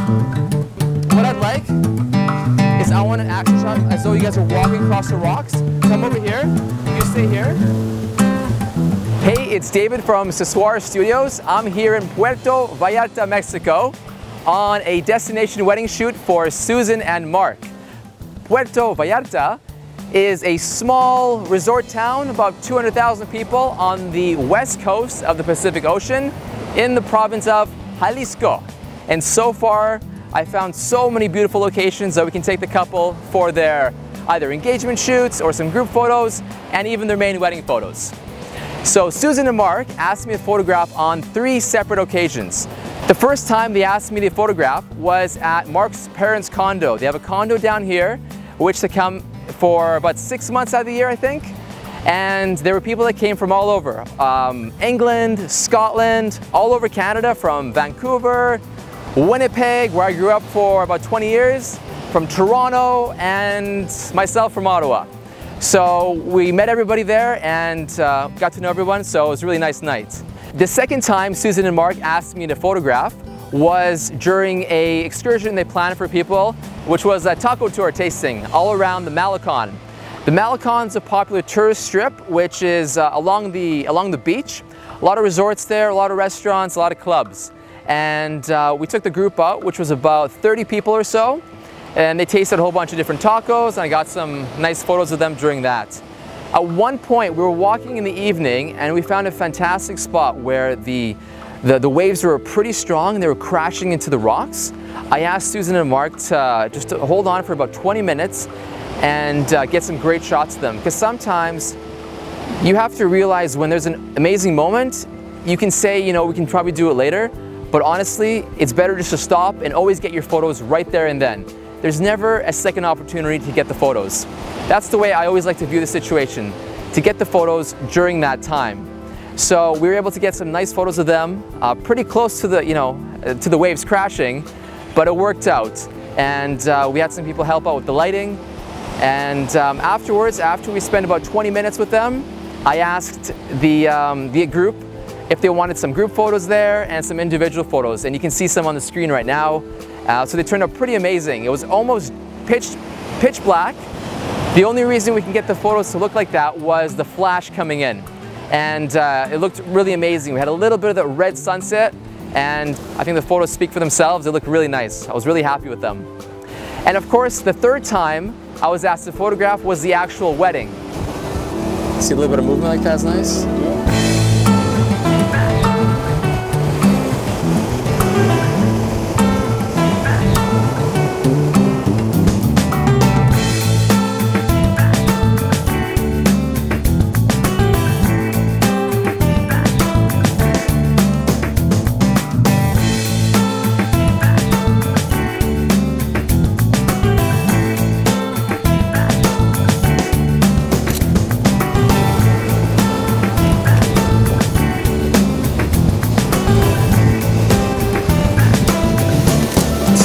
What I'd like is I want an action shot as though you guys are walking across the rocks. Come over here. You stay here. Hey, it's David from CESOIR Studios. I'm here in Puerto Vallarta, Mexico, on a destination wedding shoot for Susan and Mark. Puerto Vallarta is a small resort town, about 200,000 people on the west coast of the Pacific Ocean in the province of Jalisco. And so far, I found so many beautiful locations that we can take the couple for their either engagement shoots or some group photos and even their main wedding photos. So Susan and Mark asked me to photograph on 3 separate occasions. The first time they asked me to photograph was at Mark's parents' condo. They have a condo down here, which they come for about 6 months out of the year, I think. And there were people that came from all over. England, Scotland, all over Canada, from Vancouver, Winnipeg, where I grew up for about 20 years, from Toronto, and myself from Ottawa. So we met everybody there and got to know everyone, so it was a really nice night. The second time Susan and Mark asked me to photograph was during an excursion they planned for people, which was a taco tour tasting all around the Malecon. The Malecon's a popular tourist strip, which is along the beach. A lot of resorts there, a lot of restaurants, a lot of clubs. And we took the group out, which was about 30 people or so. And they tasted a whole bunch of different tacos, and I got some nice photos of them during that. At one point, we were walking in the evening, and we found a fantastic spot where the waves were pretty strong, and they were crashing into the rocks. I asked Susan and Mark to just to hold on for about 20 minutes and get some great shots of them. Because sometimes you have to realize when there's an amazing moment, you can say, you know, we can probably do it later, but honestly, it's better just to stop and always get your photos right there and then. There's never a second opportunity to get the photos. That's the way I always like to view the situation, to get the photos during that time. So we were able to get some nice photos of them, pretty close to the, to the waves crashing, but it worked out. And we had some people help out with the lighting. And afterwards, after we spent about 20 minutes with them, I asked the group if they wanted some group photos there and some individual photos. And you can see some on the screen right now. So they turned out pretty amazing. It was almost pitch black. The only reason we can get the photos to look like that was the flash coming in. And it looked really amazing. We had a little bit of the red sunset, and I think the photos speak for themselves. They look really nice. I was really happy with them. And of course, the third time I was asked to photograph was the actual wedding. See a little bit of movement like that's nice?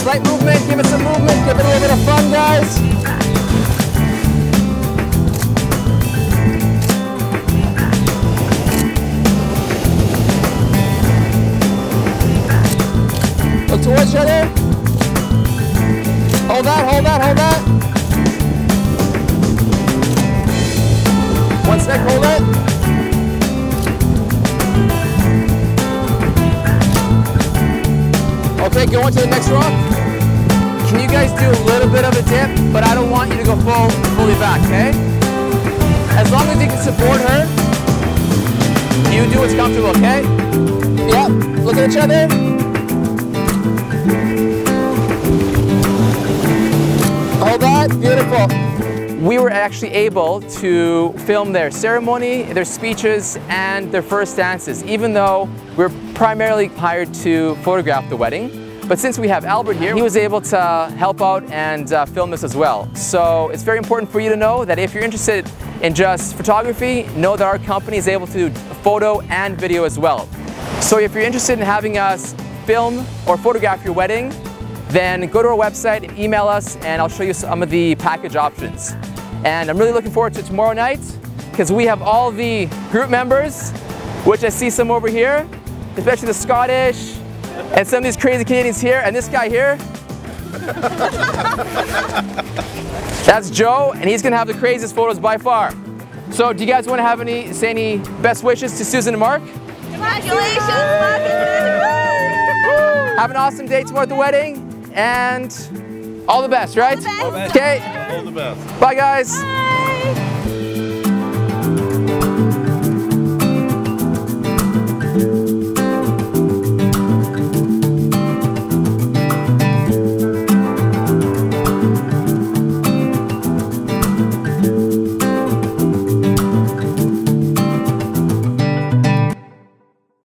Slight movement, give it some movement, give it a little bit of fun, guys. Look towards each other. Hold that, hold that, hold that. One sec, hold it. Okay, go on to the next rock. Can you guys do a little bit of a dip, but I don't want you to go fully back, okay? As long as you can support her, you do what's comfortable, okay? Yep, look at each other. Hold that, beautiful. We were actually able to film their ceremony, their speeches, and their first dances, even though we're primarily hired to photograph the wedding. But since we have Albert here, he was able to help out and film this as well. So it's very important for you to know that if you're interested in just photography, know that our company is able to do photo and video as well. So if you're interested in having us film or photograph your wedding, then go to our website and email us, and I'll show you some of the package options. And I'm really looking forward to tomorrow night, because we have all the group members, which I see some over here, especially the Scottish, And some of these crazy Canadians here, and this guy here. That's Joe, and he's gonna have the craziest photos by far. So, do you guys want to say any best wishes to Susan and Mark? Congratulations, Mark and Susan. Have an awesome day tomorrow at the wedding, and all the best, right? All the best. Okay. All the best. Bye, guys. Bye.